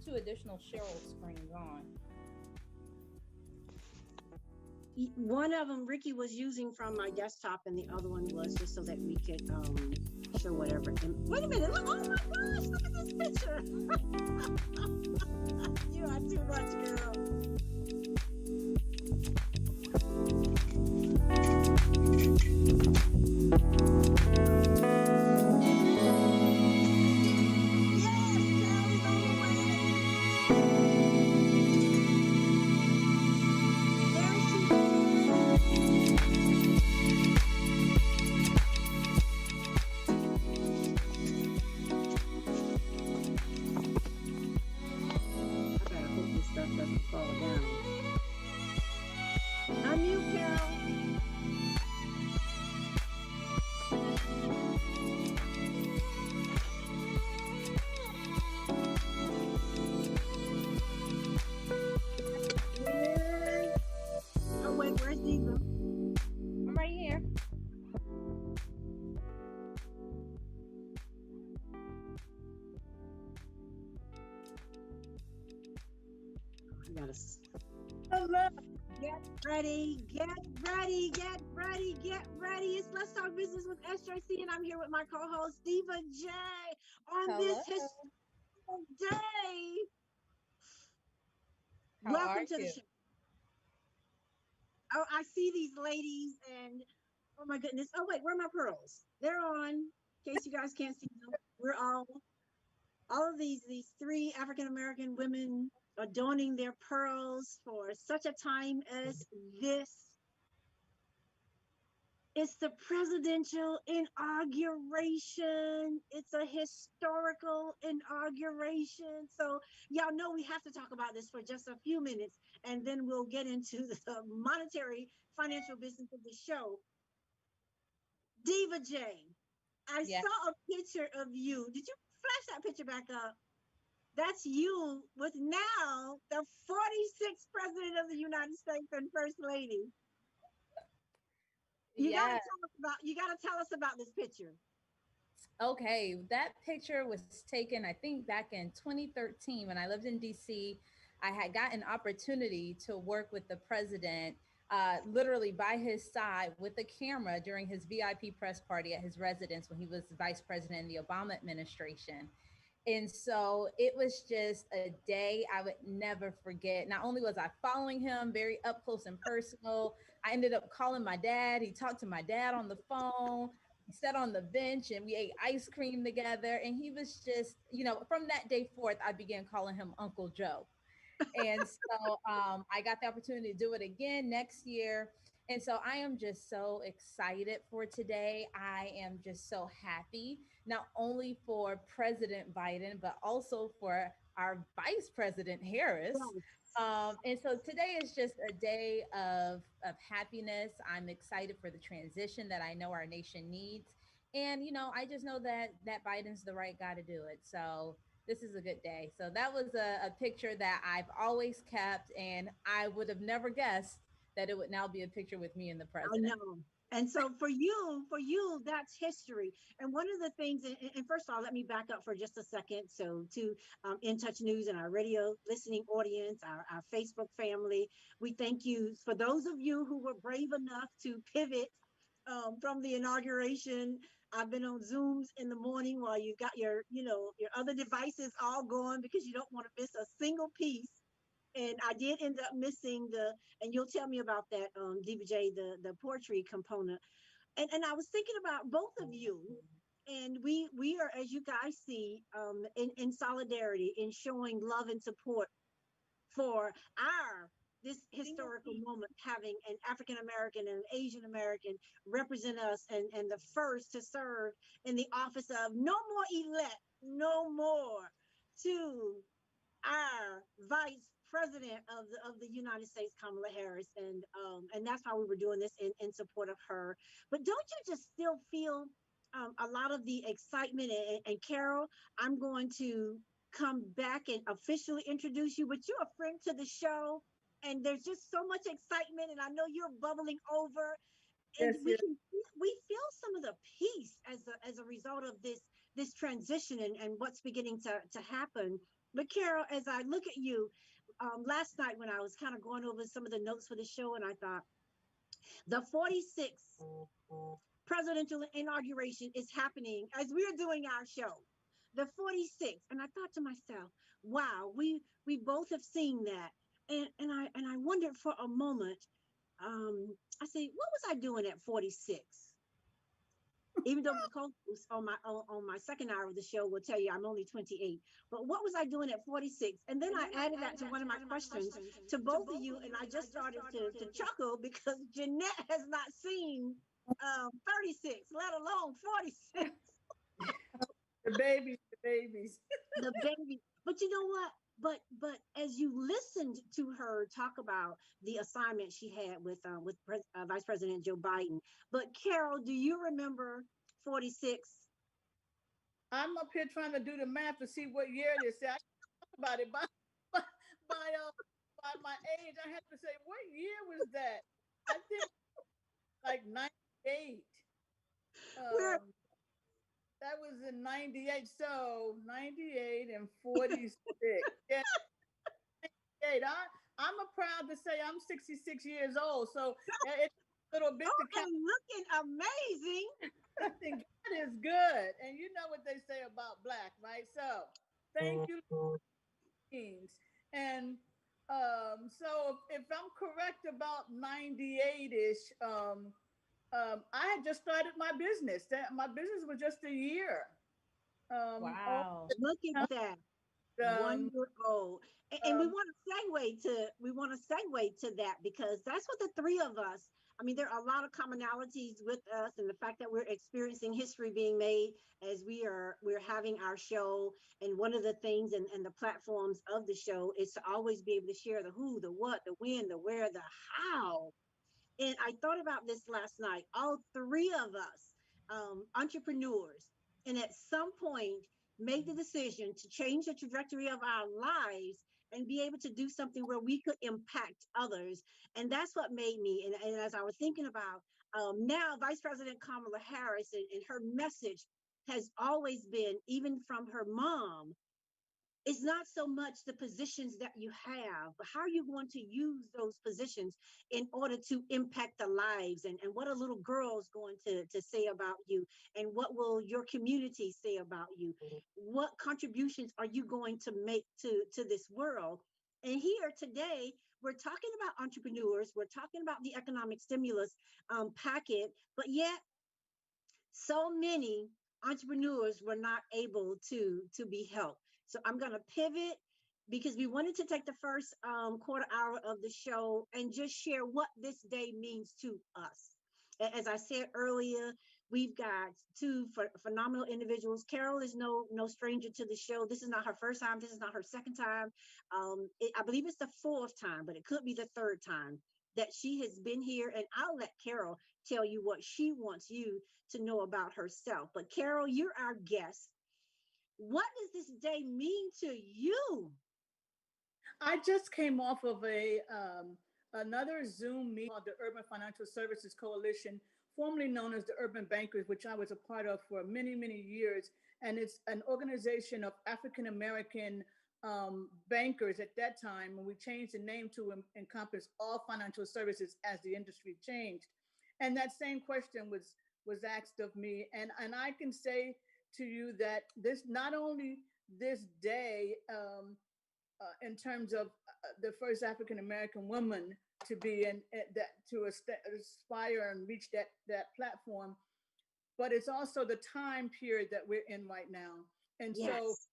two additional Cheryl screens on. One of them Ricky was using from my desktop, and the other one was just so that we could show whatever. And wait a minute! Look! Oh my gosh! Look at this picture! You are too much, girl. Get ready. It's Let's Talk Business with SJC, and I'm here with my co-host, Diva J, on this historical day. Welcome to the show. Oh, I see these ladies, and oh my goodness. Oh, wait, where are my pearls? They're on, in case you guys can't see them. We're all of these three African-American women adorning their pearls for such a time as this. It's the presidential inauguration. It's a historical inauguration. So y'all know we have to talk about this for just a few minutes, and then we'll get into the monetary financial business of the show. Diva J, I saw a picture of you. Did you flash that picture back up? That's you with now the 46th president of the United States and First Lady. You gotta tell us about this picture. Okay, that picture was taken, I think, back in 2013 when I lived in DC. I had got an opportunity to work with the president, literally by his side with the camera during his VIP press party at his residence when he was vice president in the Obama administration. And so it was just a day I would never forget. Not only was I following him very up close and personal, I ended up calling my dad. He talked to my dad on the phone. We sat on the bench and we ate ice cream together. And he was just, from that day forth, I began calling him Uncle Joe. And so I got the opportunity to do it again next year. And so I am just so excited for today. I am just so happy, not only for President Biden, but also for our Vice President Harris. And so today is just a day of happiness. I'm excited for the transition that I know our nation needs. And, I just know that Biden's the right guy to do it. So this is a good day. So that was a picture that I've always kept, and I would have never guessed that it would now be a picture with me and the president. I know. And so for you, that's history. And one of the things, and first of all, let me back up for just a second. So to In Touch News and our radio listening audience, our Facebook family, we thank you for those of you who were brave enough to pivot from the inauguration. I've been on Zooms in the morning while you got your other devices all going because you don't want to miss a single piece. And I did end up missing and you'll tell me about that, Diva J, the poetry component. And I was thinking about both of you, and we are, as you guys see, in solidarity, in showing love and support for this historical moment, having an African American and an Asian American represent us, and the first to serve in the office of no more to our Vice President of the United States, Kamala Harris, and that's why we were doing this in support of her. But don't you just still feel a lot of the excitement? And Carol, I'm going to come back and officially introduce you, but you're a friend to the show, and there's just so much excitement, and I know you're bubbling over. And we feel some of the peace as a result of this transition and what's beginning to happen. But Carol, as I look at you, last night when I was kind of going over some of the notes for the show, and I thought the 46th presidential inauguration is happening as we're doing our show. The 46th, and I thought to myself, wow, we both have seen that, and I wondered for a moment. I say, what was I doing at 46? Even though the co-host on my second hour of the show will tell you I'm only 28, but what was I doing at 46? And then I added that to one of my questions to both of you, and I just started to chuckle because Jeanette has not seen 36, let alone 46. The babies. The baby. But you know what? But as you listened to her talk about the assignment she had with Vice President Joe Biden, but Carol, do you remember 46? I'm up here trying to do the math to see what year it is. See, I talk about it by by, uh, by my age. I have to say, what year was that? I think like 98. We're Um, that was in 98. So 98 and 46. Yeah, 98. I'm a proud to say I'm 66 years old. So it's a little bit to count. and looking amazing. I think God is good. And you know what they say about black, right? So thank you, Kings. And so if I'm correct about 98-ish, I had just started my business. That my business was just a year. All Wow. Look at that. um, 1 year old. And um, we want to segue to that because that's what the three of us, I mean, there are a lot of commonalities with us and the fact that we're experiencing history being made as we're having our show. And one of the things and the platforms of the show is to always be able to share the who, the what, the when, the where, the how. And I thought about this last night. All three of us, entrepreneurs, and at some point made the decision to change the trajectory of our lives and be able to do something where we could impact others. And that's what made me. And as I was thinking about now, Vice President Kamala Harris and her message has always been, even from her mom, it's not so much the positions that you have, but how are you going to use those positions in order to impact the lives, and what a little girl's going to say about you, and what will your community say about you? What contributions are you going to make to this world? And here today, we're talking about entrepreneurs, we're talking about the economic stimulus packet, but yet so many entrepreneurs were not able to be helped. So I'm going to pivot because we wanted to take the first quarter hour of the show and just share what this day means to us. As I said earlier, we've got two phenomenal individuals. Carol is no stranger to the show. This is not her first time. This is not her second time. I believe it's the fourth time, but it could be the third time that she has been here. And I'll let Carol tell you what she wants you to know about herself. But Carol, you're our guest. What does this day mean to you? I just came off of a another Zoom meeting called the Urban Financial Services Coalition, formerly known as the Urban Bankers, which I was a part of for many, many years. And it's an organization of African American bankers at that time, when we changed the name to encompass all financial services as the industry changed. And that same question was asked of me, and I can say to you that this not only this day. In terms of the first African American woman to be in that to aspire and reach that platform, but it's also the time period that we're in right now, and so Yes.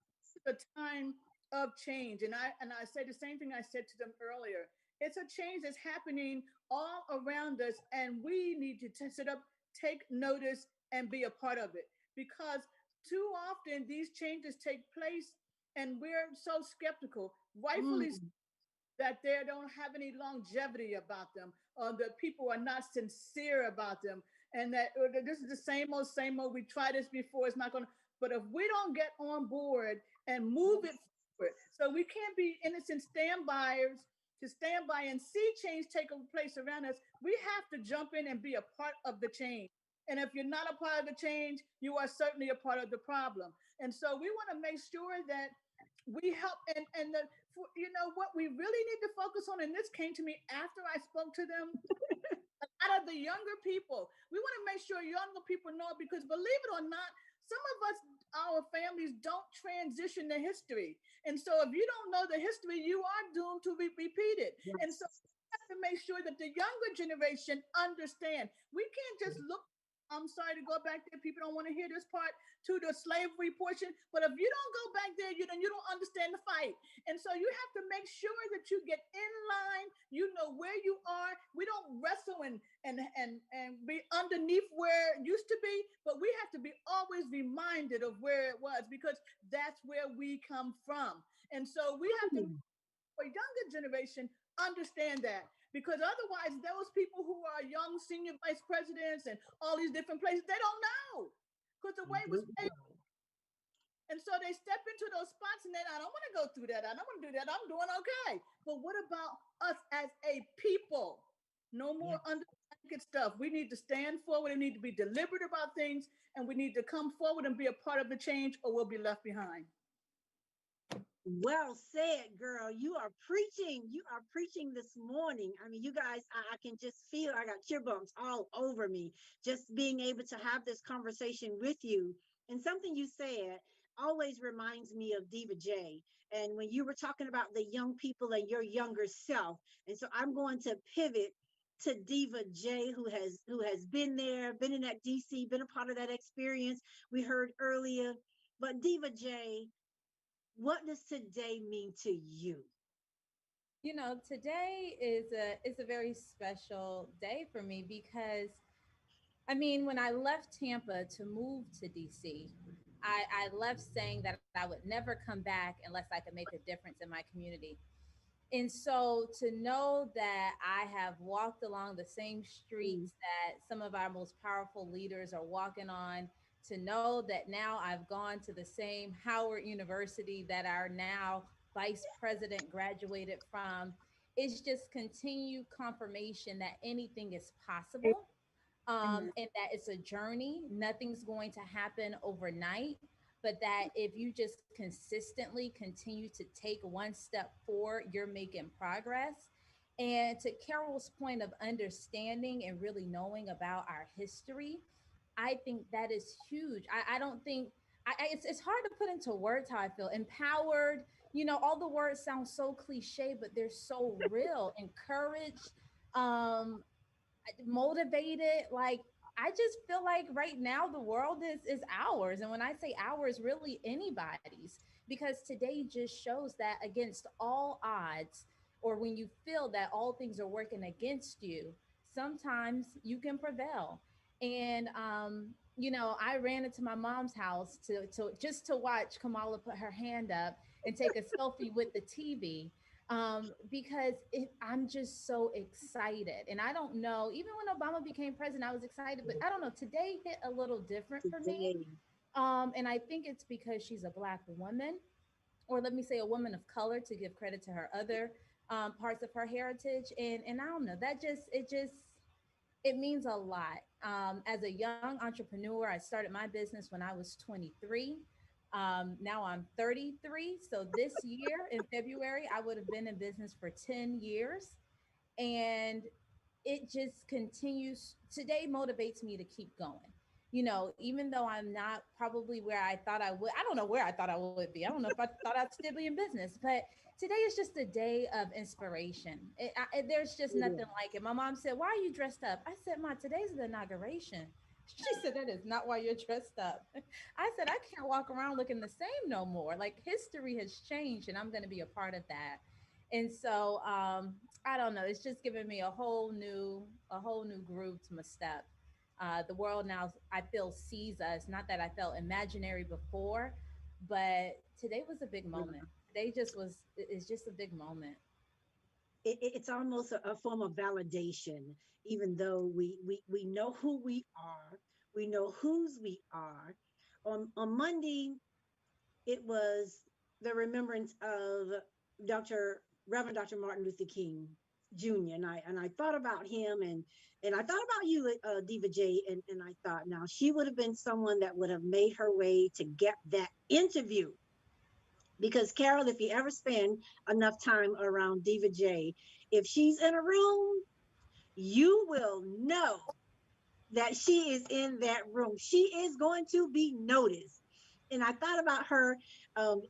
the time of change. And I say the same thing I said to them earlier. It's a change that's happening all around us, and we need to sit up, take notice, and be a part of it, because too often these changes take place and we're so skeptical, rightfully, Mm, that they don't have any longevity about them, or that people are not sincere about them, and that this is the same old. We tried this before; it's not going to. But if we don't get on board and move it forward, so we can't be innocent standbyers to stand by and see change take place around us. We have to jump in and be a part of the change. And if you're not a part of the change, you are certainly a part of the problem. And so we want to make sure that we help and you know what we really need to focus on, and this came to me after I spoke to them, a lot of the younger people. We want to make sure younger people know, because believe it or not, some of us, our families don't transition the history. And so if you don't know the history, you are doomed to be repeated. And so Yes. we have to make sure that the younger generation understand. We can't just look, I'm sorry to go back there. People don't want to hear this part, to the slavery portion. But if you don't go back there, you don't understand the fight. And so you have to make sure that you get in line. You know where you are. We don't wrestle and be underneath where it used to be, but we have to be always reminded of where it was, because that's where we come from. And so we have to, Mm. for younger generation, understand that, because otherwise those people who are young senior vice presidents and all these different places, they don't know, because the way it was paid. And so they step into those spots and then, I don't want to go through that. I don't want to do that. I'm doing okay. But what about us as a people? No Yeah. more under blanket stuff. We need to stand forward and need to be deliberate about things, and we need to come forward and be a part of the change, or we'll be left behind. Well said, girl. You are preaching. You are preaching this morning. I mean, you guys, I can just feel I got tear bumps all over me just being able to have this conversation with you. And something you said always reminds me of Diva J. And when you were talking about the young people and your younger self, and so I'm going to pivot to Diva J, who has been there, been in that DC, been a part of that experience we heard earlier. But Diva J, what does today mean to you? You know, today is a very special day for me because I mean, when I left Tampa to move to DC, I left saying that I would never come back unless I could make a difference in my community. And so to know that I have walked along the same Mm. streets that some of our most powerful leaders are walking on, to know that now I've gone to the same Howard University that our now vice president graduated from, it's just continued confirmation that anything is possible, Amen. and that it's a journey. Nothing's going to happen overnight, but that if you just consistently continue to take one step forward, you're making progress. And to Carol's point of understanding and really knowing about our history, I think that is huge. I don't think it's hard to put into words how I feel. Empowered, all the words sound so cliche, but they're so real. Encouraged, um, motivated. Like I just feel like right now the world is ours, and when I say ours, really anybody's, because today just shows that against all odds, or when you feel that all things are working against you, sometimes you can prevail. And I ran into my mom's house to just to watch Kamala put her hand up and take a selfie with the TV, because I'm just so excited. And I don't know, even when Obama became president, I was excited, but I don't know, today hit a little different for me. Today. And I think it's because she's a Black woman, or let me say a woman of color, to give credit to her other parts of her heritage. And I don't know, it means a lot. As a young entrepreneur, I started my business when I was 23. Now I'm 33. So this year in February, I would have been in business for 10 years. And it just continues. Today motivates me to keep going. Even though I'm not probably where I thought I would, I don't know where I thought I would be. I don't know if I thought I'd still be in business, but today is just a day of inspiration. There's just Yeah. nothing like it. My mom said, "Why are you dressed up?" I said, "Ma, today's the inauguration." She said, "That is not why you're dressed up." I said, "I can't walk around looking the same no more. Like history has changed, and I'm going to be a part of that." And so I don't know. It's just given me a whole new groove to my step. The world now, I feel, sees us. Not that I felt imaginary before, but today was a big moment. Today just was. It's just a big moment. It's almost a form of validation, even though we know who we are, we know whose we are. On Monday, it was the remembrance of Dr. Reverend Dr. Martin Luther King Jr. And I thought about him, and I thought about you, Diva J, and I thought, now she would have been someone that would have made her way to get that interview Because Carol, if you ever spend enough time around Diva J, if she's in a room, you will know that she is in that room. She is going to be noticed. And I thought about her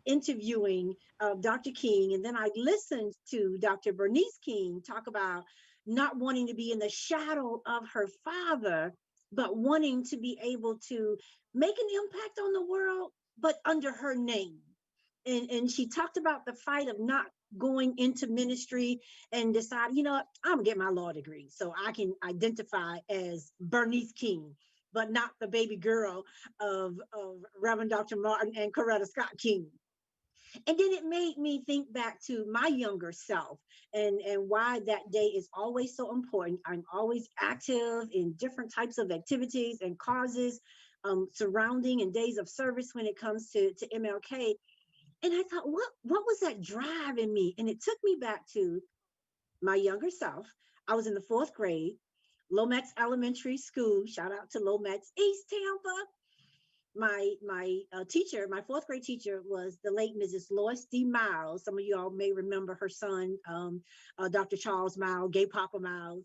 interviewing Dr. King, and then I listened to Dr. Bernice King talk about not wanting to be in the shadow of her father, but wanting to be able to make an impact on the world, but under her name. And she talked about the fight of not going into ministry and decide, you know what, I'm gonna get my law degree so I can identify as Bernice King, but not the baby girl of Reverend Dr. Martin and Coretta Scott King. And then it made me think back to my younger self and why that day is always so important. I'm always active in different types of activities and causes surrounding and days of service when it comes to MLK. And I thought, what was that drive in me? And it took me back to my younger self. I was in the fourth grade, Lomax Elementary School. Shout out to Lomax East Tampa. My teacher, my fourth grade teacher, was the late Mrs. Lois D. Miles. Some of y'all may remember her son, Dr. Charles Miles, Gay Papa Miles.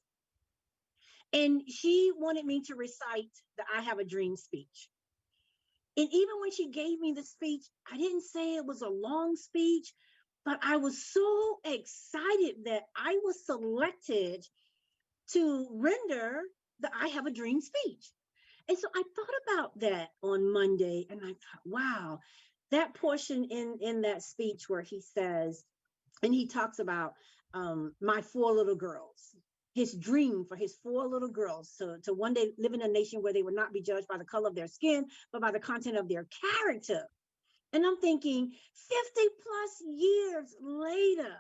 And she wanted me to recite the I Have a Dream speech. And even when she gave me the speech, I didn't say it was a long speech, but I was so excited that I was selected to render the I Have a Dream speech. And so I thought about that on Monday, and I thought, wow, that portion in that speech where he says, and he talks about my four little girls, his dream for his four little girls to one day live in a nation where they would not be judged by the color of their skin, but by the content of their character. And I'm thinking 50 plus years later,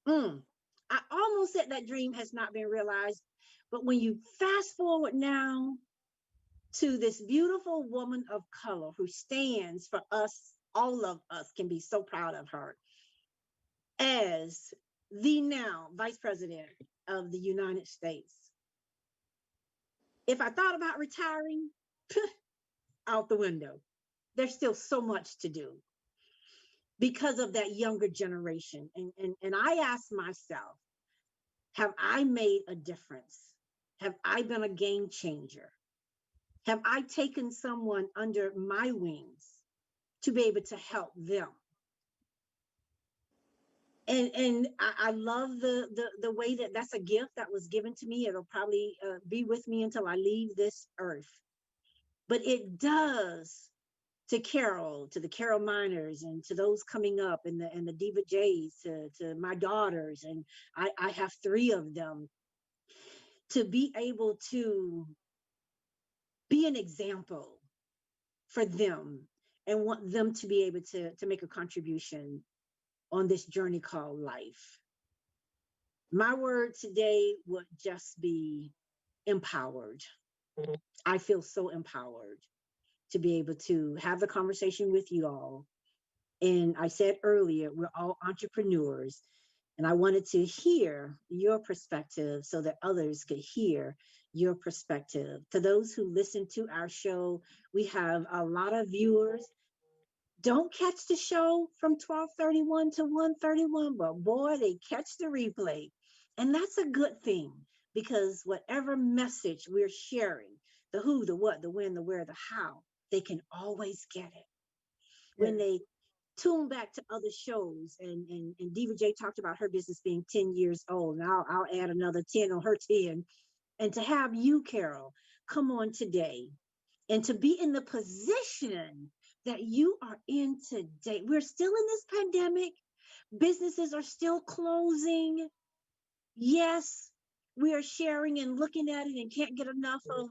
I almost said that dream has not been realized. But when you fast forward now to this beautiful woman of color who stands for us, all of us can be so proud of her as the now Vice President of the United States. If I thought about retiring, out the window. There's still so much to do because of that younger generation. And I ask myself, have I made a difference? Have I been a game changer? Have I taken someone under my wings to be able to help them? And I love the way that that's a gift that was given to me. It'll probably be with me until I leave this earth. But it does to Carol, to the Carol Miners, and to those coming up, and the Diva J's, to my daughters, and I have three of them, to be able to be an example for them and want them to be able to make a contribution on this journey called life. My word today would just be empowered. I feel so empowered to be able to have the conversation with you all. And I said earlier, we're all entrepreneurs. And I wanted to hear your perspective so that others could hear your perspective. To those who listen to our show, we have a lot of viewers. Don't catch the show from 12:31 to 1:31, but boy, they catch the replay. And that's a good thing, because whatever message we're sharing, the who, the what, the when, the where, the how, they can always get it. When they tune back to other shows, and Diva J talked about her business being 10 years old, and I'll add another 10 on her 10. And to have you, Carol, come on today and to be in the position that you are in today. We're still in this pandemic. Businesses are still closing. Yes, we are sharing and looking at it and can't get enough of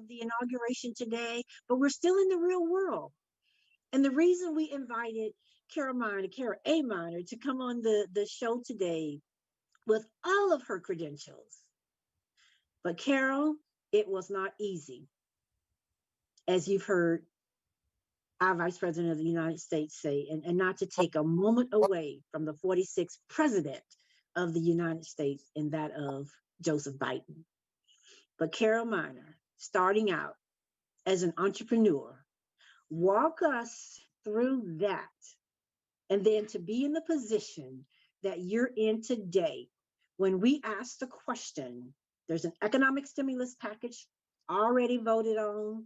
the inauguration today, but we're still in the real world. And the reason we invited Carol Miner, Carol A. Miner, to come on the show today with all of her credentials. But Carol, it was not easy. As you've heard our Vice President of the United States say, and not to take a moment away from the 46th President of the United States and that of Joseph Biden. But Carol Miner, starting out as an entrepreneur, walk us through that, and then to be in the position that you're in today, when we ask the question, there's an economic stimulus package already voted on.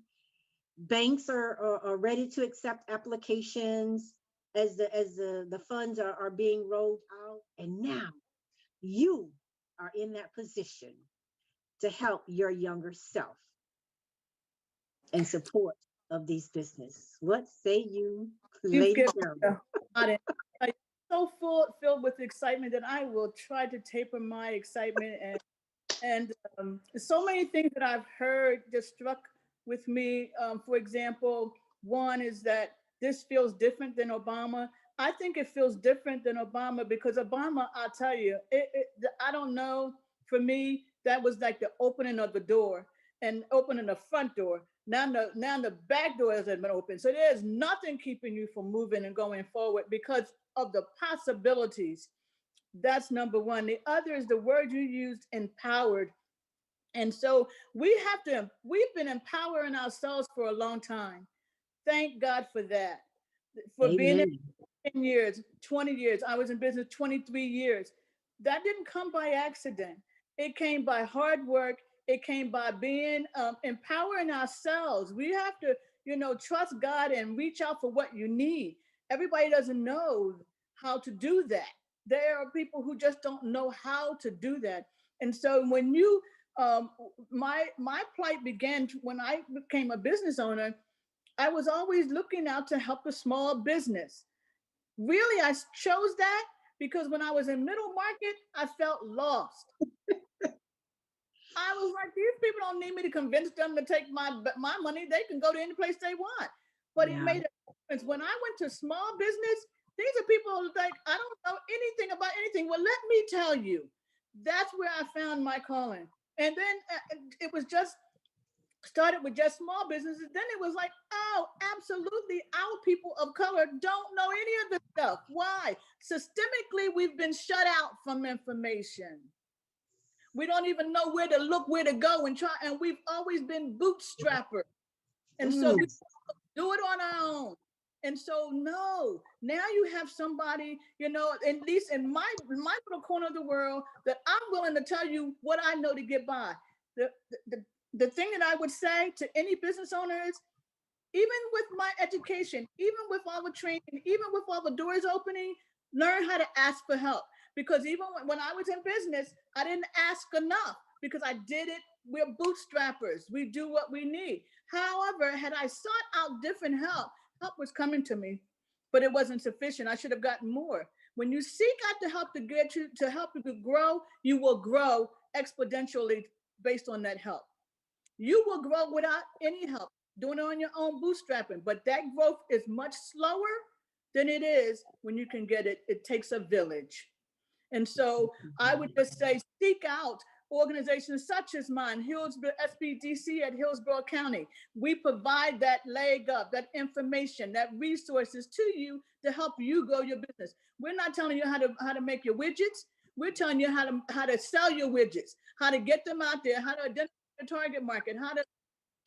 Banks are ready to accept applications as the funds are being rolled out. And now you are in that position to help your younger self in support of these business. What say you, You've Lady given Carol? me a lot. I'm so filled with excitement that I will try to taper my excitement. And so many things that I've heard just struck with me. For example, one is that this feels different than Obama. I think it feels different than Obama because Obama, I'll tell you, I don't know. For me, that was like the opening of the door and opening the front door. Now the back door hasn't been open. So there's nothing keeping you from moving and going forward because of the possibilities. That's number one. The other is the word you used, empowered. And so we've been empowering ourselves for a long time. Thank God for that. For being in Amen. 10 years, 20 years, I was in business 23 years. That didn't come by accident. It came by hard work. It came by being empowering ourselves. We have to, trust God and reach out for what you need. Everybody doesn't know how to do that. There are people who just don't know how to do that. And so when you my plight began when I became a business owner. I was always looking out to help the small business. Really, I chose that because when I was in middle market, I felt lost. I was like, these people don't need me to convince them to take my money. They can go to any place they want. But it Yeah. made a difference. When I went to small business, these are people who like, I don't know anything about anything. Well, let me tell you, that's where I found my calling. And then it was just started with just small businesses. Then it was like, oh, absolutely, our people of color don't know any of this stuff. Why? Systemically, we've been shut out from information. We don't even know where to look, where to go, and try. And we've always been bootstrappers, and so we Mm. do it on our own. And so, no, now you have somebody, at least in my little corner of the world, that I'm willing to tell you what I know to get by. The, the, the thing that I would say to any business owner is, even with my education, even with all the training, even with all the doors opening, learn how to ask for help. Because even when I was in business, I didn't ask enough because I did it. We're bootstrappers. We do what we need. However, had I sought out different help was coming to me, but it wasn't sufficient. I should have gotten more. When you seek out the help to help you to grow, you will grow exponentially based on that help. You will grow without any help, doing it on your own bootstrapping. But that growth is much slower than it is when you can get it. It takes a village. And so I would just say seek out organizations such as mine, Hillsborough SBDC at Hillsborough County. We provide that leg up, that information, that resources to you to help you grow your business. We're not telling you how to make your widgets. We're telling you how to sell your widgets, how to get them out there, how to identify the target market, how to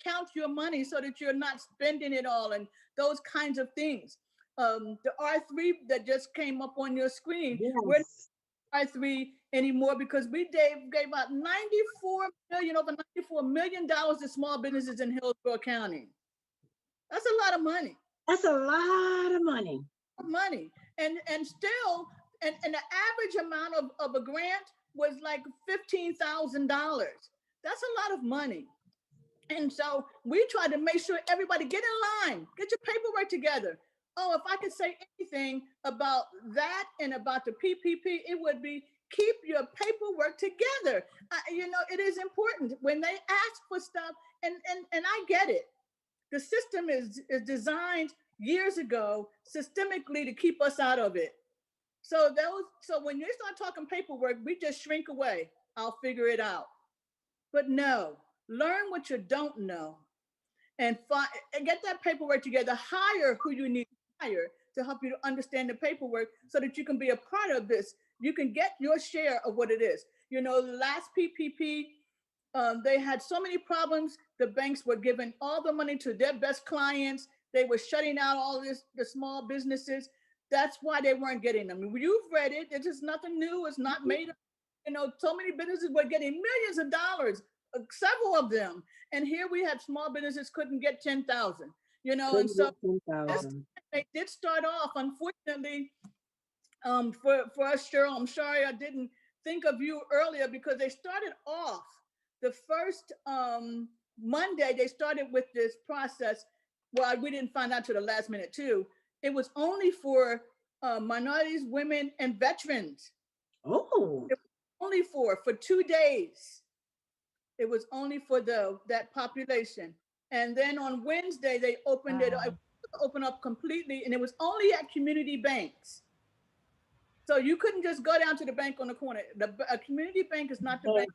count your money so that you're not spending it all and those kinds of things. The R3 that just came up on your screen, we're Yes. not R3 anymore because we gave out 94 million, over $94 million to small businesses in Hillsborough County. That's a lot of money. That's a lot of money. Money. And still, and the average amount of a grant was like $15,000. That's a lot of money. And so we try to make sure everybody get in line, get your paperwork together. Oh, if I could say anything about that and about the PPP, it would be keep your paperwork together. It is important when they ask for stuff, and I get it. The system is designed years ago systemically to keep us out of it. So when you start talking paperwork, we just shrink away. I'll figure it out. But no, learn what you don't know and get that paperwork together. Hire who you need to hire to help you to understand the paperwork so that you can be a part of this. You can get your share of what it is. The last PPP, they had so many problems. The banks were giving all the money to their best clients. they were shutting out all the small businesses. That's why they weren't getting them. You've read it. It's just nothing new. It's not made up. So many businesses were getting millions of dollars, several of them. And here we had small businesses couldn't get 10,000, and so they did start off, unfortunately, for us, Cheryl, I'm sorry I didn't think of you earlier, because they started off the first Monday, they started with this process. Well, we didn't find out till the last minute too. It was only for minorities, women, and veterans. Oh. It was only for 2 days. It was only for that population. And then on Wednesday, they opened it up completely, and it was only at community banks. So you couldn't just go down to the bank on the corner. A community bank is not the bank.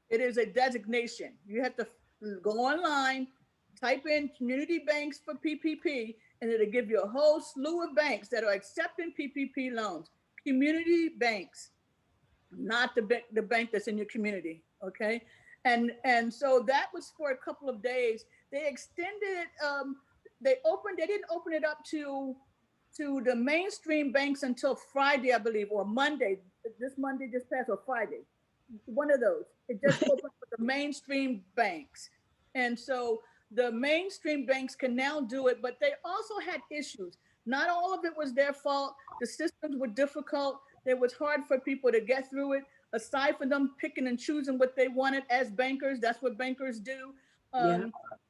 It is a designation. You have to go online, type in community banks for PPP, and it'll give you a whole slew of banks that are accepting PPP loans. Community banks, not the bank that's in your community, okay? And so that was for a couple of days. They extended, they didn't open it up to the mainstream banks until Friday, I believe, or Monday. This Monday just passed, or Friday. One of those. It just opened for the mainstream banks. And so the mainstream banks can now do it, but they also had issues. Not all of it was their fault. The systems were difficult. It was hard for people to get through it. Aside from them picking and choosing what they wanted as bankers, that's what bankers do.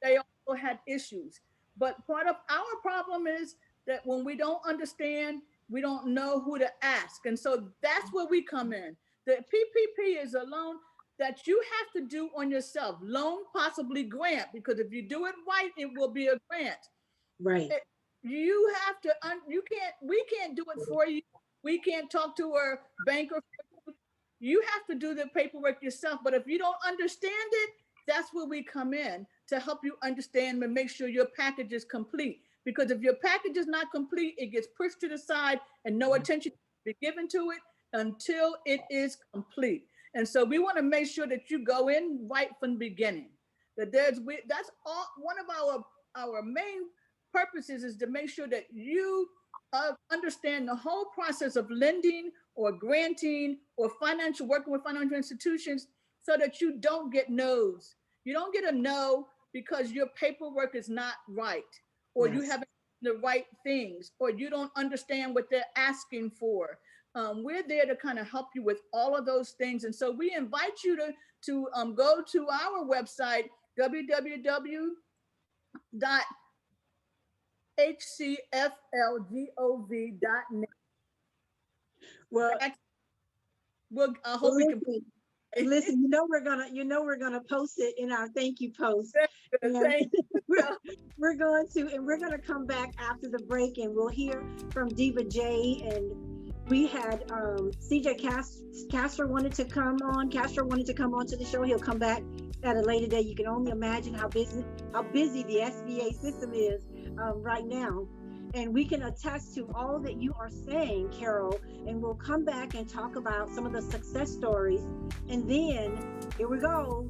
They also had issues. But part of our problem is that when we don't understand, we don't know who to ask. And so that's where we come in. The PPP is a loan that you have to do on yourself. Loan, possibly grant, because if you do it right, it will be a grant. Right. You have to, we can't do it for you. We can't talk to a banker. You have to do the paperwork yourself. But if you don't understand it, that's where we come in to help you understand and make sure your package is complete. Because if your package is not complete, it gets pushed to the side and no attention will be given to it until it is complete. And so we want to make sure that you go in right from the beginning. That's all. One of our main purposes is to make sure that you understand the whole process of lending or granting or working with financial institutions, so that you don't get no's. You don't get a no because your paperwork is not right, or you haven't done the right things, or you don't understand what they're asking for. We're there to kind of help you with all of those things. And so we invite you to go to our website, www.hcflgov.net. Well, I hope we can. Listen, we're gonna post it in our thank you post. We're going to come back after the break, and we'll hear from Diva J. And we had CJ Castro wanted to come on. Castro wanted to come on to the show. He'll come back at a later date. You can only imagine how busy the SBA system is right now. And we can attest to all that you are saying, Carol, and we'll come back and talk about some of the success stories. And then here we go,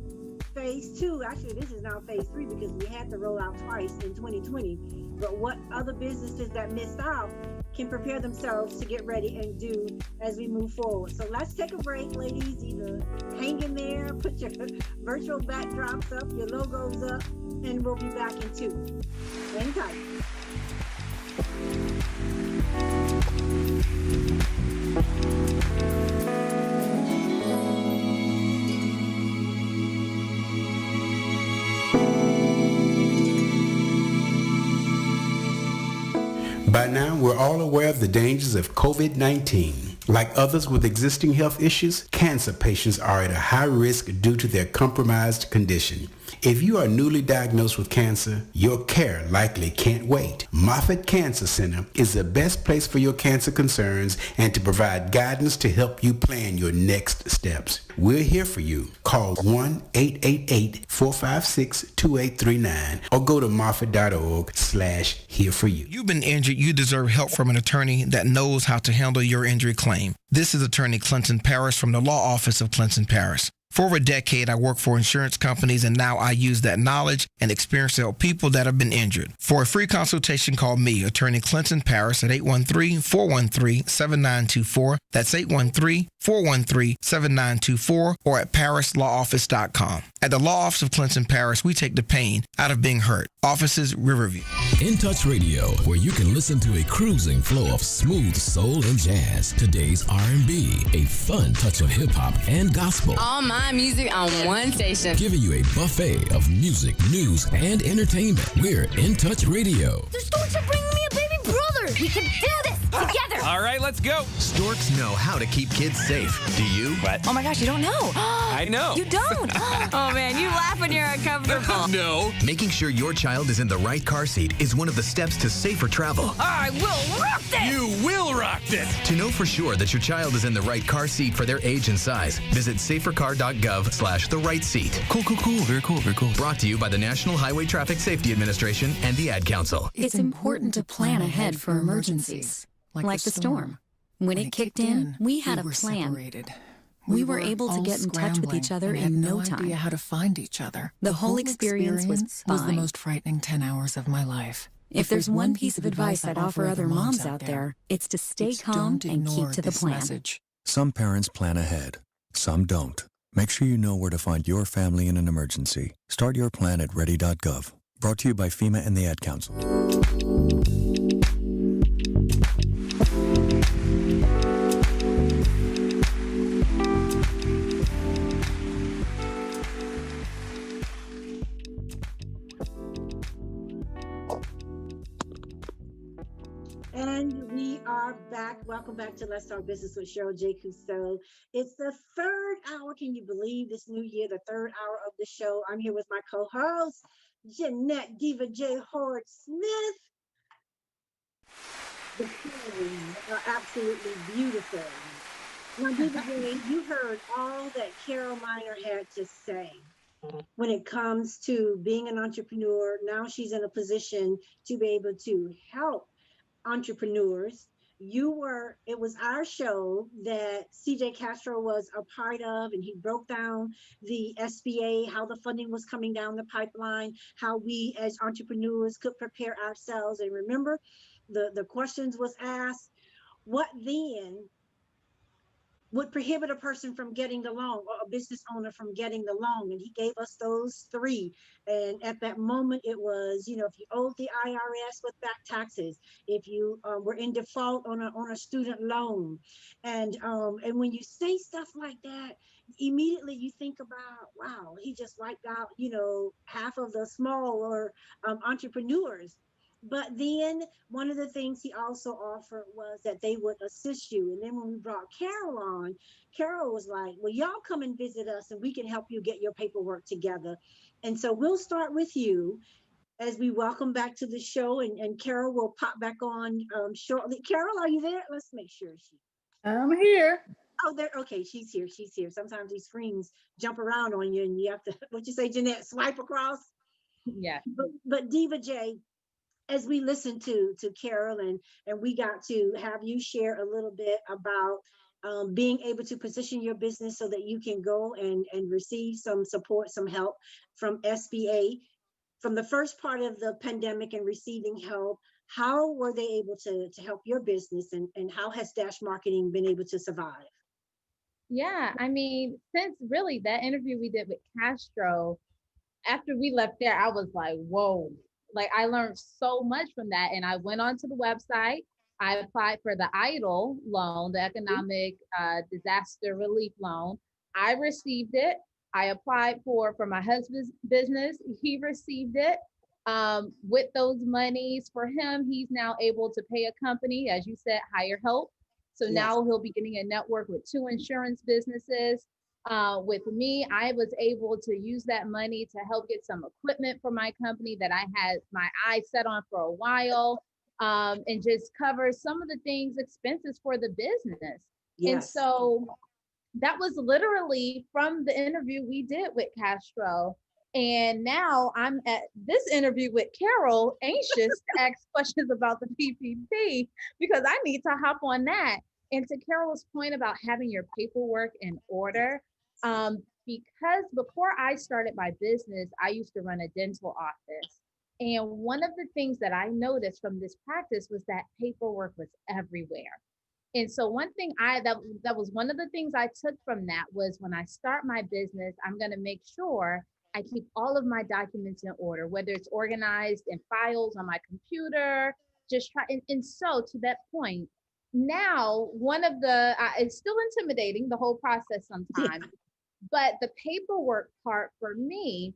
phase 2. Actually, this is now phase 3, because we had to roll out twice in 2020. But what other businesses that missed out can prepare themselves to get ready and do as we move forward. So let's take a break, ladies. Either hang in there, put your virtual backdrops up, your logos up, and we'll be back in 2. Hang tight. By now, we're all aware of the dangers of COVID-19. Like others with existing health issues, cancer patients are at a high risk due to their compromised condition. If you are newly diagnosed with cancer, your care likely can't wait. Moffitt Cancer Center is the best place for your cancer concerns and to provide guidance to help you plan your next steps. We're here for you. Call 1-888-456-2839 or go to moffitt.org/here-for-you. You've been injured. You deserve help from an attorney that knows how to handle your injury claim. This is Attorney Clinton Paris from the Law Office of Clinton Paris. For over a decade, I worked for insurance companies, and now I use that knowledge and experience to help people that have been injured. For a free consultation, call me, Attorney Clinton Paris, at 813-413-7924. That's 813-413-7924, or at parislawoffice.com. At the Law Office of Clinton Paris, we take the pain out of being hurt. Offices, Riverview. In Touch Radio, where you can listen to a cruising flow of smooth soul and jazz, today's R&B, a fun touch of hip-hop and gospel. All my music on one station. Giving you a buffet of music, news, and entertainment. We're In Touch Radio. The Storks are bringing me a baby brother. We can do this together. All right, let's go. Storks know how to keep kids safe. Do you? What? Oh my gosh, you don't know. I know. You don't. Oh man, you laugh when you're uncomfortable. No. Making sure your child is in the right car seat is one of the steps to safer travel. I will rock this. You will rock this. To know for sure that your child is in the right car seat for their age and size, visit safercar.gov/the right seat. Cool. Very cool. Brought to you by the National Highway Traffic Safety Administration and the Ad Council. It's important to plan ahead for emergencies, like the storm. When it kicked in, we had a plan. Separated. We were able to get in touch with each other in no time. Idea how to find each other. The whole experience was the fine. most frightening 10 hours of my life. If there's one piece of advice I'd offer other moms out there, it's to stay calm and keep to the plan. Message. Some parents plan ahead, some don't. Make sure you know where to find your family in an emergency. Start your plan at ready.gov. Brought to you by FEMA and the Ad Council. And we are back. Welcome back to Let's Talk Business with Cheryl J. Cousteau. It's the third hour. Can you believe this new year, the third hour of the show? I'm here with my co-host, Jeanette Diva J. Howard Smith. The queens are absolutely beautiful. Now, Diva J, you heard all that Carol Miner had to say when it comes to being an entrepreneur. Now she's in a position to be able to help entrepreneurs. It was our show that CJ Castro was a part of, and he broke down the SBA, how the funding was coming down the pipeline, how we as entrepreneurs could prepare ourselves. And remember, the questions was asked, what then would prohibit a person from getting the loan, or a business owner from getting the loan? And he gave us those three. And at that moment, it was, if you owed the IRS with back taxes, if you were in default on a student loan, and when you say stuff like that, immediately you think about, wow, he just wiped out, half of the smaller entrepreneurs. But then one of the things he also offered was that they would assist you. And then when we brought Carol on, Carol was like, well, y'all come and visit us and we can help you get your paperwork together. And so we'll start with you as we welcome back to the show, and Carol will pop back on shortly. Carol, are you there? Let's make sure I'm here. Oh, there. Okay, she's here. Sometimes these screens jump around on you and you have to, what you say, Jeanette, swipe across? Yeah. But Diva J, as we listened to Carol, and we got to have you share a little bit about being able to position your business so that you can go and receive some support, some help from SBA from the first part of the pandemic and receiving help. How were they able to help your business, and how has Dash Marketing been able to survive? Yeah, I mean, since really that interview we did with Castro, after we left there, I was like, whoa. Like, I learned so much from that. And I went onto the website. I applied for the EIDL loan, the Economic Disaster Relief Loan. I received it. I applied for my husband's business. He received it. With those monies for him, he's now able to pay a company, as you said, hire help. So yes. Now he'll be getting a network with 2 insurance businesses. With me, I was able to use that money to help get some equipment for my company that I had my eyes set on for a while, and just cover some of the expenses for the business. Yes. And so that was literally from the interview we did with Castro. And now I'm at this interview with Carol, anxious to ask questions about the PPP, because I need to hop on that. And to Carol's point about having your paperwork in order, because before I started my business, I used to run a dental office. And one of the things that I noticed from this practice was that paperwork was everywhere. And so one thing that was one of the things I took from that was when I start my business, I'm going to make sure I keep all of my documents in order, whether it's organized in files on my computer, just try. And so to that point, now one of the, it's still intimidating, the whole process sometimes, but the paperwork part for me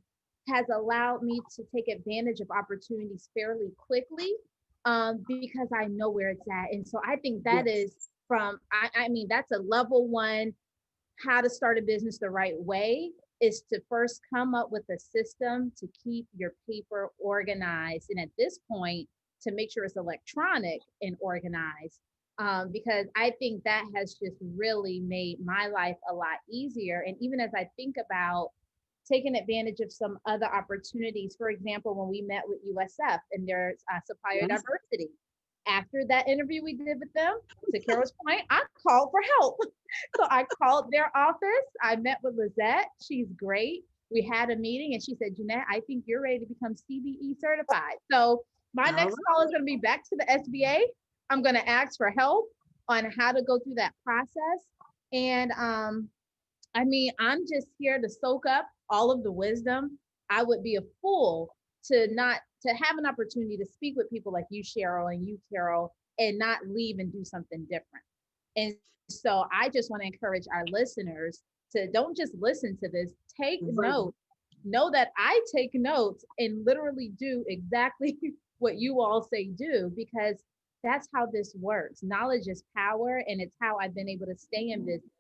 has allowed me to take advantage of opportunities fairly quickly because I know where it's at. And so I think that is from, I mean, that's a level one, how to start a business the right way is to first come up with a system to keep your paper organized. And at this point, to make sure it's electronic and organized, because I think that has just really made my life a lot easier. And even as I think about taking advantage of some other opportunities, for example, when we met with USF and their supplier diversity, after that interview we did with them, to Carol's point, I called for help. So I called their office. I met with Lizette. She's great. We had a meeting and she said, Jeanette, I think you're ready to become CBE certified. So my next call is going to be back to the SBA. I'm going to ask for help on how to go through that process. And I mean, I'm just here to soak up all of the wisdom. I would be a fool to have an opportunity to speak with people like you, Cheryl, and you, Carol, and not leave and do something different. And so I just want to encourage our listeners to don't just listen to this, take notes. Know that I take notes and literally do exactly what you all say do, because that's how this works. Knowledge is power, and it's how I've been able to stay in business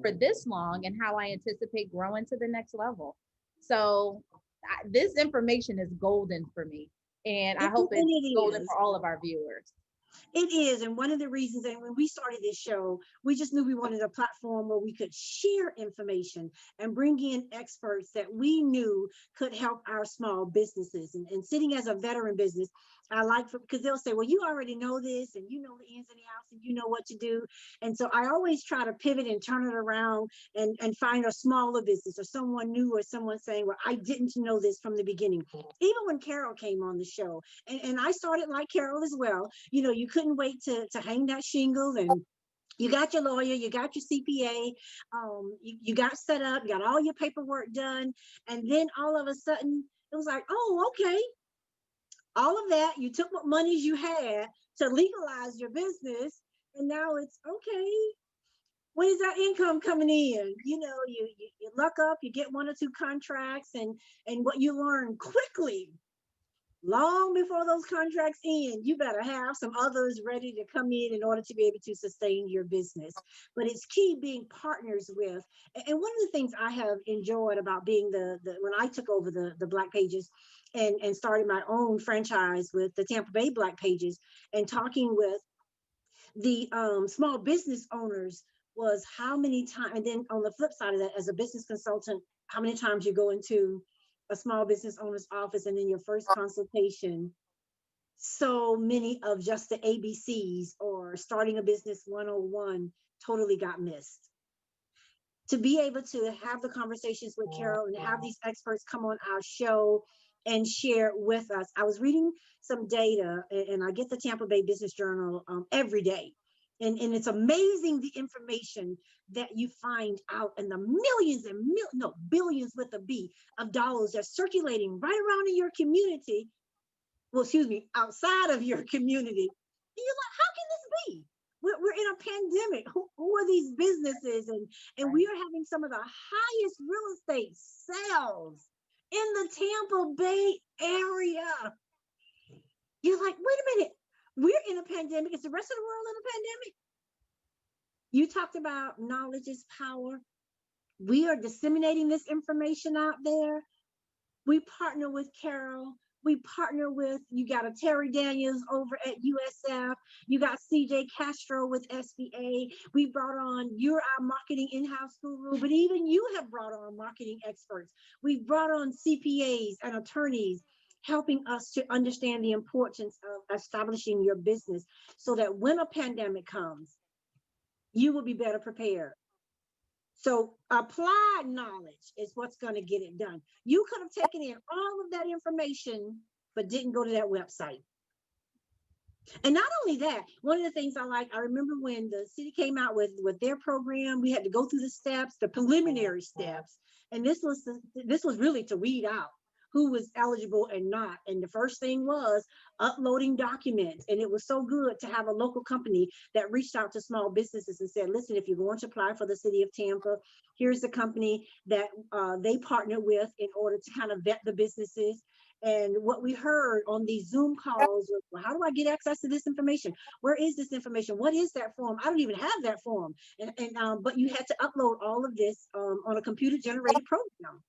for this long and how I anticipate growing to the next level. So this information is golden for me, and I hope it's golden for all of our viewers. It is. And one of the reasons that when we started this show, we just knew we wanted a platform where we could share information and bring in experts that we knew could help our small businesses. And sitting as a veteran business, I like, because they'll say, well, you already know this and you know the ins and the outs and you know what to do. And so I always try to pivot and turn it around and find a smaller business or someone new or someone saying, well, I didn't know this from the beginning. Even when Carol came on the show, and I started like Carol as well, you know, you couldn't wait to hang that shingle, and you got your lawyer, you got your CPA, you got set up, you got all your paperwork done. And then all of a sudden it was like, oh, okay. All of that, you took what monies you had to legalize your business, and now it's okay. When is that income coming in? You know, you luck up, you get 1 or 2 contracts, and what you learn quickly, long before those contracts end, you better have some others ready to come in order to be able to sustain your business. But it's key being partners with. And one of the things I have enjoyed about being when I took over the Black Pages and started my own franchise with the Tampa Bay Black Pages, and talking with the small business owners, was how many times, and then on the flip side of that, as a business consultant, how many times you go into a small business owner's office and in your first consultation, so many of just the ABCs or starting a business 101 totally got missed. To be able to have the conversations with Carol and have these experts come on our show and share with us. I was reading some data, and I get the Tampa Bay Business Journal every day. And it's amazing the information that you find out, and the millions and billions with a B of dollars that's circulating right around in your community. Well, excuse me, outside of your community. And you're like, how can this be? We're in a pandemic. Who are these businesses? And we are having some of the highest real estate sales in the Tampa Bay area. You're like, wait a minute. We're in a pandemic. Is the rest of the world in a pandemic? You talked about knowledge is power. We are disseminating this information out there. We partner with Carol. We partner with, you got a Terry Daniels over at USF. You got CJ Castro with SBA. We brought on, you're our marketing in-house guru, but even you have brought on marketing experts. We've brought on CPAs and attorneys, helping us to understand the importance of establishing your business so that when a pandemic comes, you will be better prepared. So applied knowledge is what's going to get it done. You could have taken in all of that information, but didn't go to that website. And not only that, one of the things I remember when the city came out with their program, we had to go through the steps, the preliminary steps. And this was really to weed out who was eligible and not. And the first thing was uploading documents. And it was so good to have a local company that reached out to small businesses and said, listen, if you're going to apply for the city of Tampa, here's the company that they partnered with in order to kind of vet the businesses. And what we heard on these Zoom calls was, well, how do I get access to this information? Where is this information? What is that form? I don't even have that form. But you had to upload all of this on a computer generated program.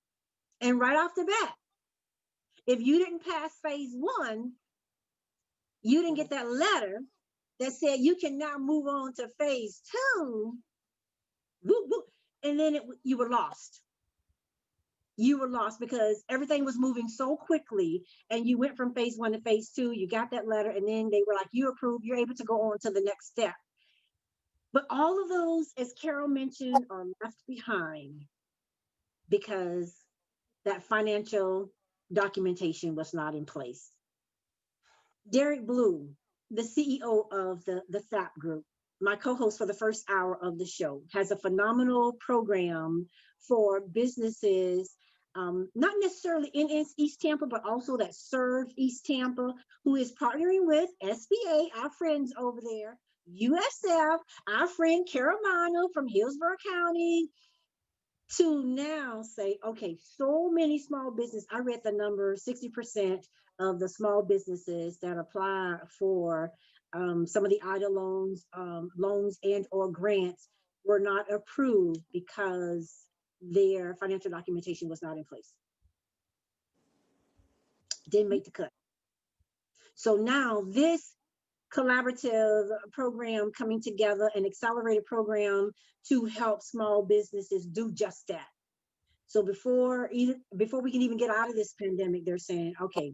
And right off the bat, if you didn't pass phase 1, you didn't get that letter that said you can now move on to phase 2. Whoop, whoop, and then you were lost. You were lost because everything was moving so quickly, and you went from phase 1 to phase 2. You got that letter, and then they were like, you approved, you're able to go on to the next step. But all of those, as Carol mentioned, are left behind because that financial documentation was not in place. Derek Blue, the CEO of the SAP Group, my co-host for the first hour of the show, has a phenomenal program for businesses, not necessarily in East Tampa, but also that serve East Tampa, who is partnering with SBA, our friends over there, USF, our friend Caramano from Hillsborough County, to now say, okay, so many small business, I read the number, 60% of the small businesses that apply for some of the IDA loans and or grants were not approved because their financial documentation was not in place. Didn't make the cut. So now this collaborative program coming together, an accelerated program to help small businesses do just that. So before we can even get out of this pandemic, they're saying, okay,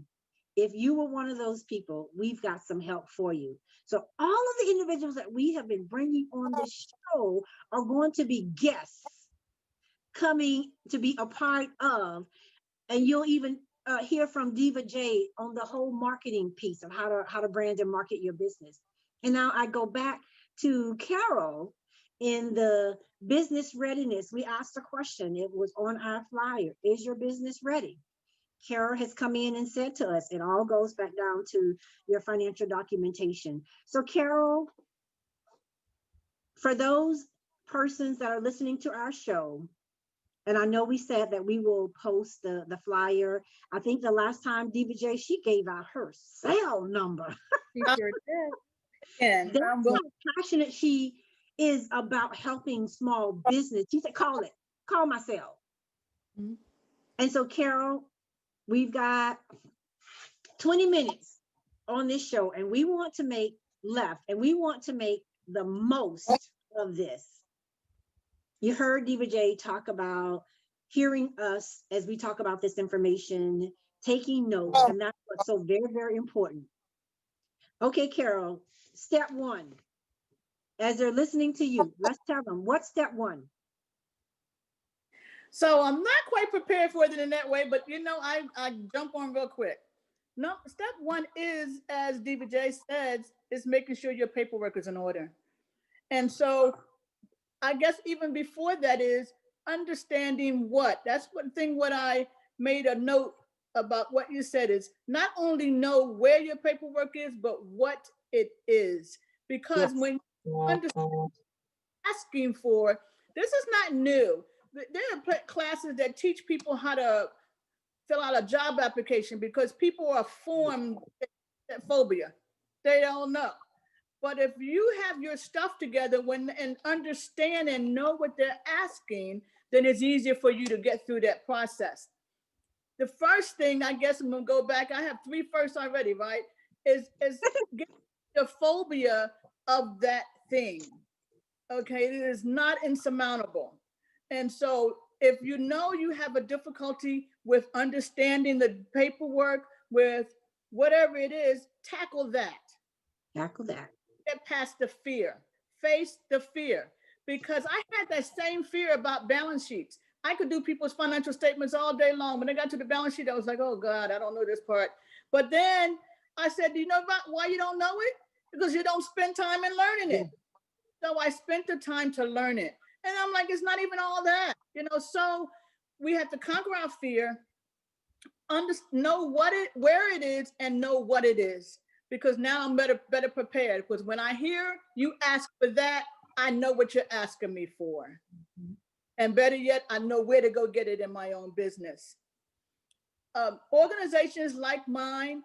if you were one of those people, we've got some help for you. So all of the individuals that we have been bringing on this show are going to be guests coming to be a part of, and you'll even hear from Diva J on the whole marketing piece of how to brand and market your business. And now I go back to Carol in the business readiness. We asked a question, it was on our flyer, is your business ready? Carol has come in and said to us, it all goes back down to your financial documentation. So Carol, for those persons that are listening to our show, and I know we said that we will post the flyer. I think the last time Diva J, she gave out her cell number. She sure did. That's how passionate she is about helping small business. She said, call my cell. Mm-hmm. And so Carol, we've got 20 minutes on this show, and we want to make the most of this. You heard Diva J talk about hearing us as we talk about this information, taking notes, and that's what's so very, very important. Okay, Carol, step 1. As they're listening to you, let's tell them, what's step 1? So I'm not quite prepared for it in that way, but I jump on real quick. No, step 1 is, as Diva J says, is making sure your paperwork is in order. And so I guess even before that is understanding what I made a note about what you said is not only know where your paperwork is, but what it is. Because when you understand asking for, this is not new. There are classes that teach people how to fill out a job application because people are formed that phobia. They don't know. But if you have your stuff together and understand and know what they're asking, then it's easier for you to get through that process. The first thing, I guess I'm gonna go back, I have 3 firsts already, right? Is get the phobia of that thing. Okay, it is not insurmountable. And so if you know you have a difficulty with understanding the paperwork, with whatever it is, tackle that. Tackle that. Get past the fear. Face the fear. because I had that same fear about balance sheets. I could do people's financial statements all day long. When I got to the balance sheet, I was like, oh God, I don't know this part. But then I said, do you know about why you don't know it? Because you don't spend time in learning it. So I spent the time to learn it. And I'm like, it's not even all that, so we have to conquer our fear, know where it is, and know what it is. Because now I'm better prepared. Because when I hear you ask for that, I know what you're asking me for. And better yet, I know where to go get it in my own business. Organizations like mine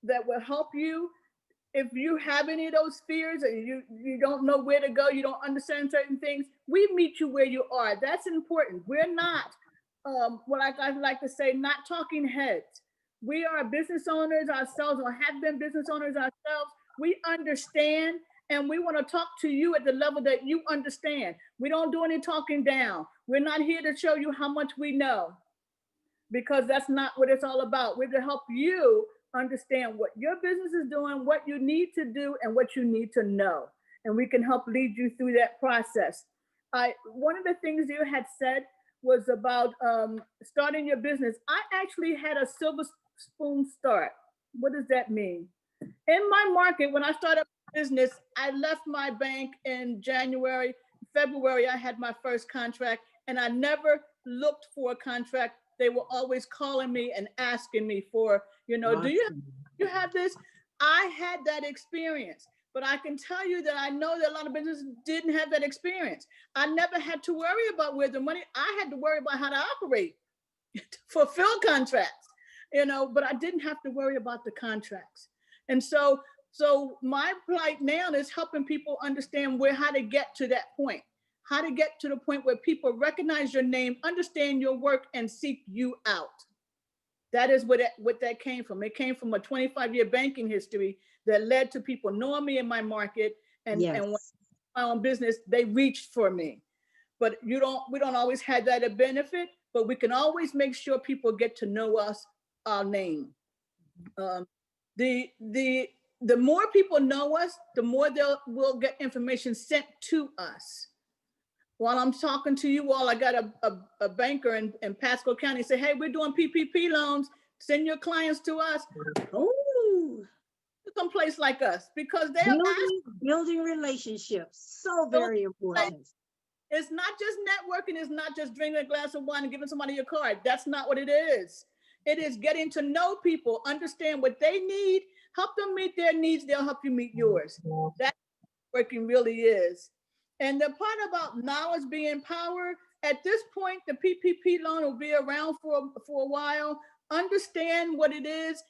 that will help you, if you have any of those fears and you don't know where to go, you don't understand certain things, we meet you where you are. That's important. We're not, what I like to say, not talking heads. We are business owners ourselves, or have been business owners ourselves. We understand, and we want to talk to you at the level that you understand. We don't do any talking down. We're not here to show you how much we know, because that's not what it's all about. We're to help you understand what your business is doing, what you need to do, and what you need to know. And we can help lead you through that process. One of the things you had said was about starting your business. I actually had a silver spoon start. What does that mean? In my market, when I started my business, I left my bank in January. February, I had my first contract, and I never looked for a contract. They were always calling me and asking me for, awesome. Do you have this? I had that experience, but I can tell you that I know that a lot of businesses didn't have that experience. I never had to worry about where the money, I had to worry about how to operate, fulfill contracts, but I didn't have to worry about the contracts. And so my plight now is helping people understand how to get to that point. How to get to the point where people recognize your name, understand your work, and seek you out. That is what that came from. It came from a 25-year banking history that led to people knowing me in my market, and when I had my own business, they reached for me. But we don't always have that a benefit, but we can always make sure people get to know us, our name. The more people know us, the more we'll get information sent to us. While I'm talking to you all, I got a banker in Pasco County say, hey, we're doing PPP loans. Send your clients to us. Oh, someplace like us, because they're building relationships. So very important. It's not just networking. It's not just drinking a glass of wine and giving somebody your card. That's not what it is. It is getting to know people, understand what they need, help them meet their needs. They'll help you meet yours. That's what working really is. And the part about knowledge being power, at this point, the PPP loan will be around for a while. Understand what it is.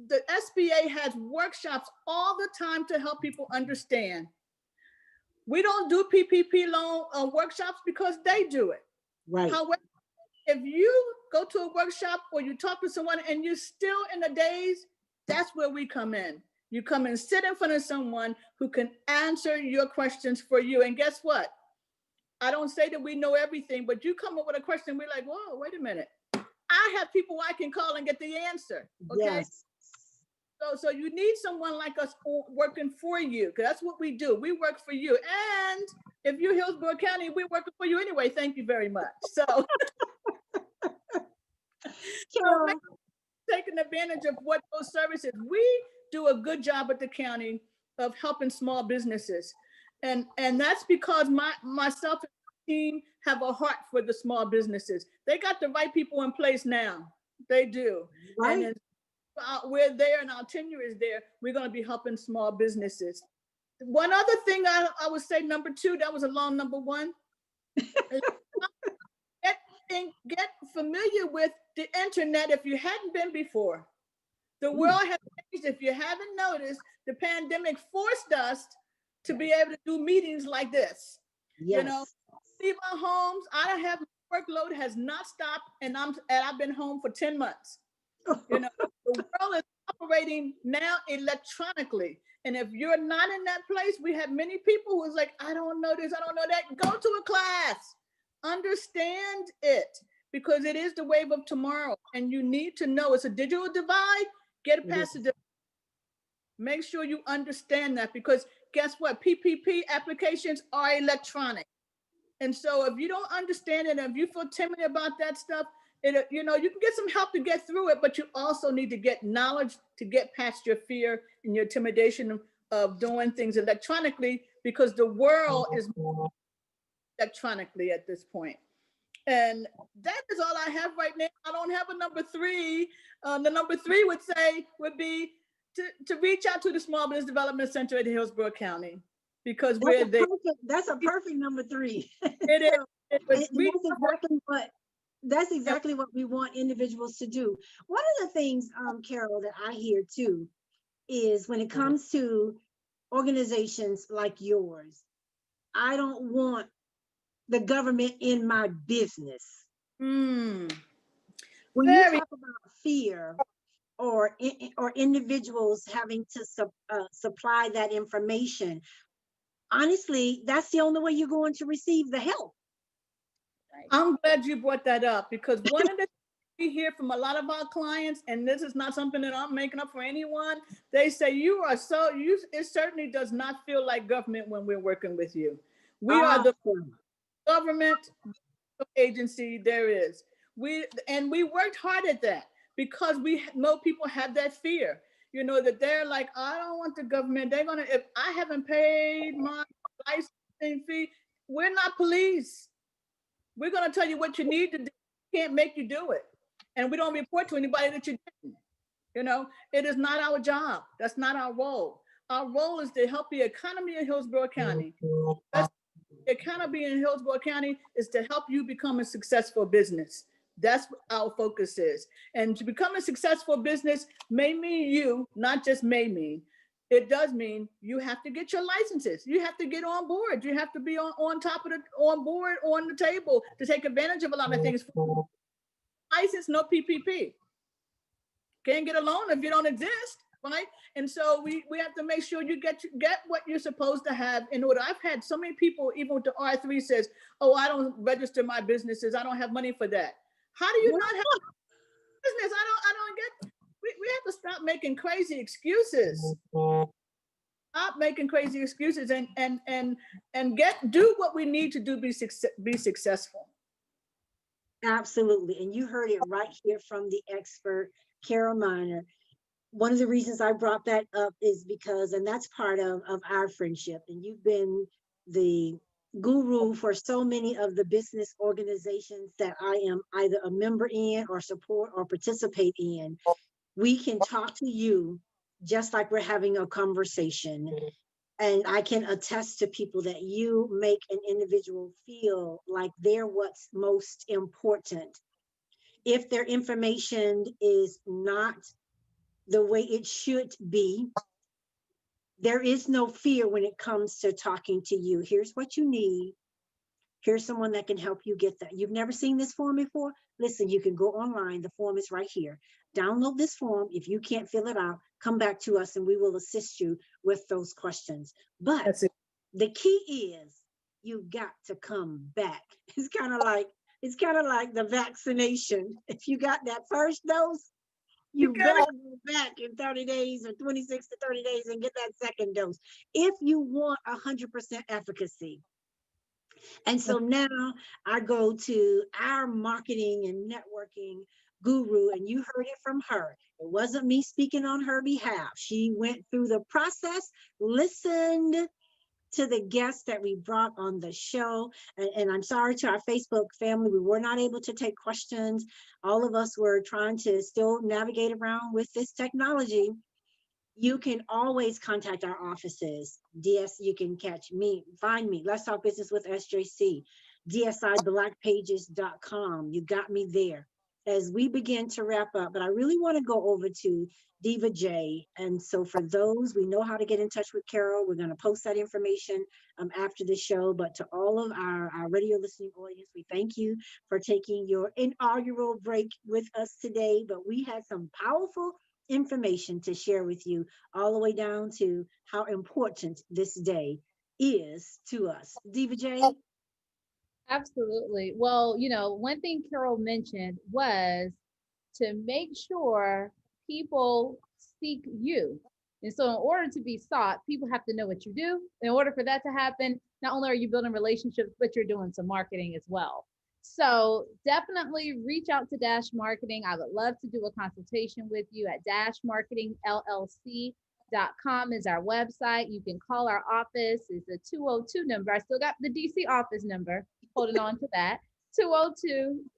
The SBA has workshops all the time to help people understand. We don't do PPP loan workshops because they do it. Right. However, if you go to a workshop or you talk to someone and you're still in the daze, that's where we come in. You come and sit in front of someone who can answer your questions for you. And guess what? I don't say that we know everything, but you come up with a question, we're like, whoa, wait a minute. I have people I can call and get the answer. Okay. Yes. So you need someone like us working for you, because that's what we do. We work for you. And if you're Hillsborough County, we're working for you anyway. Thank you very much. So taking advantage of what those services, we do a good job at the county of helping small businesses. And that's because myself and my team have a heart for the small businesses. They got the right people in place now. They do. Right. And then we're there and our tenure is there. We're going to be helping small businesses. One other thing I would say, number 2, that was a long number 1. Get familiar with the internet if you hadn't been before. The world has changed. If you haven't noticed, the pandemic forced us to be able to do meetings like this. Yes. Leave our homes. Workload has not stopped, and I've been home for 10 months. The world is operating now electronically. And if you're not in that place, we have many people who is like, I don't know this, I don't know that. Go to a class. Understand it, because it is the wave of tomorrow. And you need to know it's a digital divide. Get past the divide. Make sure you understand that, because guess what? PPP applications are electronic. And so if you don't understand it, if you feel timid about that stuff, you know, you can get some help to get through it, but you also need to get knowledge to get past your fear and your intimidation of doing things electronically, because the world is electronically at this point. And that is all I have right now. I don't have a number 3. The number 3 would be to reach out to the Small Business Development Center at Hillsborough County, because that's a perfect number 3. It is. That's exactly what we want individuals to do. One of the things, Carol, that I hear too, is when it comes to organizations like yours, I don't want the government in my business. When you talk about fear or individuals having to supply that information, honestly, that's the only way you're going to receive the help. I'm glad you brought that up, because one of the things we hear from a lot of our clients, and this is not something that I'm making up for anyone, they say it certainly does not feel like government when we're working with you. We are the government agency there is. We worked hard at that, because we know people have that fear, you know, that they're like, I don't want the government. If I haven't paid my licensing fee, we're not police. We're going to tell you what you need to do. We can't make you do it. And we don't report to anybody that you didn't. You know, it is not our job. That's not our role. Our role is to help the economy in Hillsborough County. The economy in Hillsborough County is to help you become a successful business. That's what our focus is. And to become a successful business may mean you, not just may mean, it does mean you have to get your licenses. You have to get on board. You have to be on board, on the table to take advantage of a lot of things. License, no PPP. Can't get a loan if you don't exist, right? And so we have to make sure you get what you're supposed to have in order. I've had so many people, even with the R3 says, oh, I don't register my businesses. I don't have money for that. How do you not have business? I don't get. We have to stop making crazy excuses. Stop making crazy excuses and do what we need to do to be successful. Absolutely. And you heard it right here from the expert, Carol Miner. One of the reasons I brought that up is because, and that's part of our friendship, and you've been the guru for so many of the business organizations that I am either a member in or support or participate in. We can talk to you just like we're having a conversation. And I can attest to people that you make an individual feel like they're what's most important. If their information is not the way it should be, there is no fear when it comes to talking to you. Here's what you need. Here's someone that can help you get that. You've never seen this form before? Listen, you can go online. The form is right here. Download this form. If you can't fill it out, come back to us and we will assist you with those questions. But the key is you've got to come back. It's kind of like the vaccination. If you got that first dose, you better go back in 30 days or 26 to 30 days and get that second dose if you want 100% efficacy. And so now I go to our marketing and networking guru, and you heard it from her. It wasn't me speaking on her behalf. She went through the process, listened to the guests that we brought on the show. And I'm sorry to our Facebook family, we were not able to take questions. All of us were trying to still navigate around with this technology. You can always contact our offices. You can find me, Let's Talk Business with SJC, DSIBlackpages.com. You got me there. As we begin to wrap up, but I really want to go over to Diva J. And so for those, we know how to get in touch with Carol. We're going to post that information after the show. But to all of our radio listening audience, we thank you for taking your inaugural break with us today. But we had some powerful information to share with you, all the way down to how important this day is to us. Diva J. Absolutely. Well, you know, one thing Carol mentioned was to make sure people seek you. And so in order to be sought, people have to know what you do. In order for that to happen, not only are you building relationships, but you're doing some marketing as well. So definitely reach out to Dash Marketing. I would love to do a consultation with you at dashmarketingllc.com is our website. You can call our office. It's a 202 number. I still got the DC office number, holding on to that.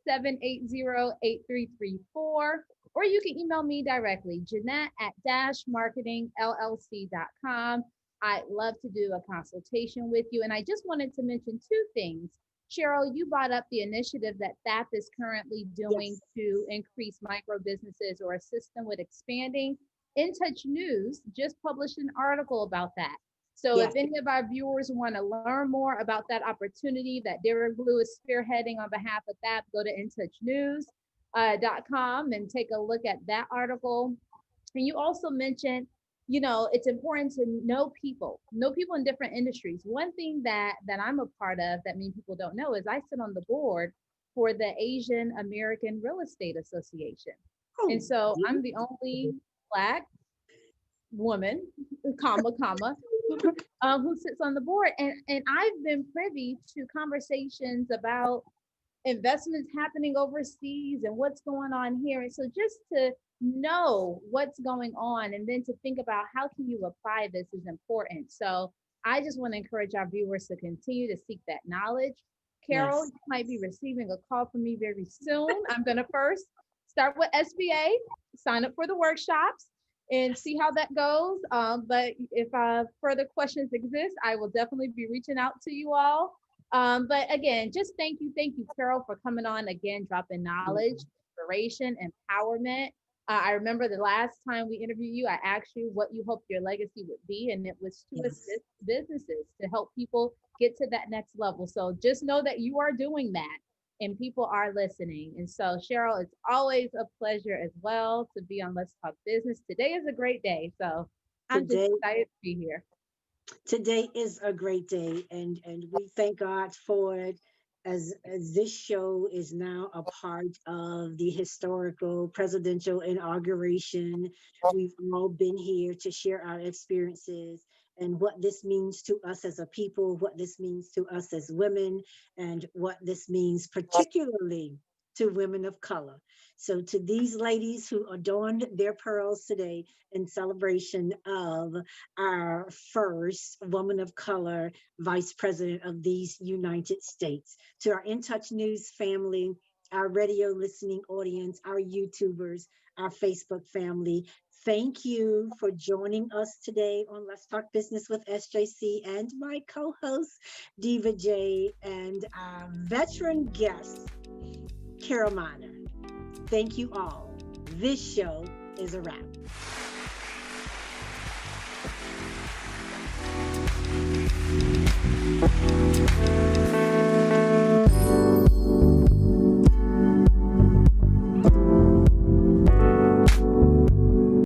202-780-8334. Or you can email me directly, Jeanette at dashmarketingllc.com. I'd love to do a consultation with you. And I just wanted to mention two things. Cheryl, you brought up the initiative that THAP is currently doing to increase micro businesses or assist them with expanding. In Touch News just published an article about that. So if any of our viewers want to learn more about that opportunity that Derek Blue is spearheading on behalf of THAP, go to intouchnews.com and take a look at that article. And you also mentioned, you know, it's important to know people in different industries. One thing that I'm a part of that many people don't know is I sit on the board for the Asian American Real Estate Association. And so I'm the only Black woman, comma, who sits on the board. And I've been privy to conversations about investments happening overseas and what's going on here. And so just to know what's going on and then to think about how can you apply this is important. So I just want to encourage our viewers to continue to seek that knowledge. Carol, you might be receiving a call from me very soon. I'm going to first start with SBA, sign up for the workshops and see how that goes. But if further questions exist, I will definitely be reaching out to you all. But again, just thank you, Carol, for coming on again, dropping knowledge, inspiration, empowerment. I remember the last time we interviewed you, I asked you what you hoped your legacy would be, and it was to assist businesses to help people get to that next level. So just know that you are doing that and people are listening. And so Cheryl, it's always a pleasure as well to be on Let's Talk Business. Today is a great day. So I'm just excited to be here. Today is a great day, and we thank God for it, as this show is now a part of the historical presidential inauguration. We've all been here to share our experiences and what this means to us as a people, what this means to us as women, and what this means particularly to women of color. So to these ladies who adorned their pearls today in celebration of our first woman of color vice president of these United States, to our In Touch News family, our radio listening audience, our YouTubers, our Facebook family, thank you for joining us today on Let's Talk Business with SJC and my co-host, Diva J, and our veteran guest, Carol Miner. Thank you all. This show is a wrap.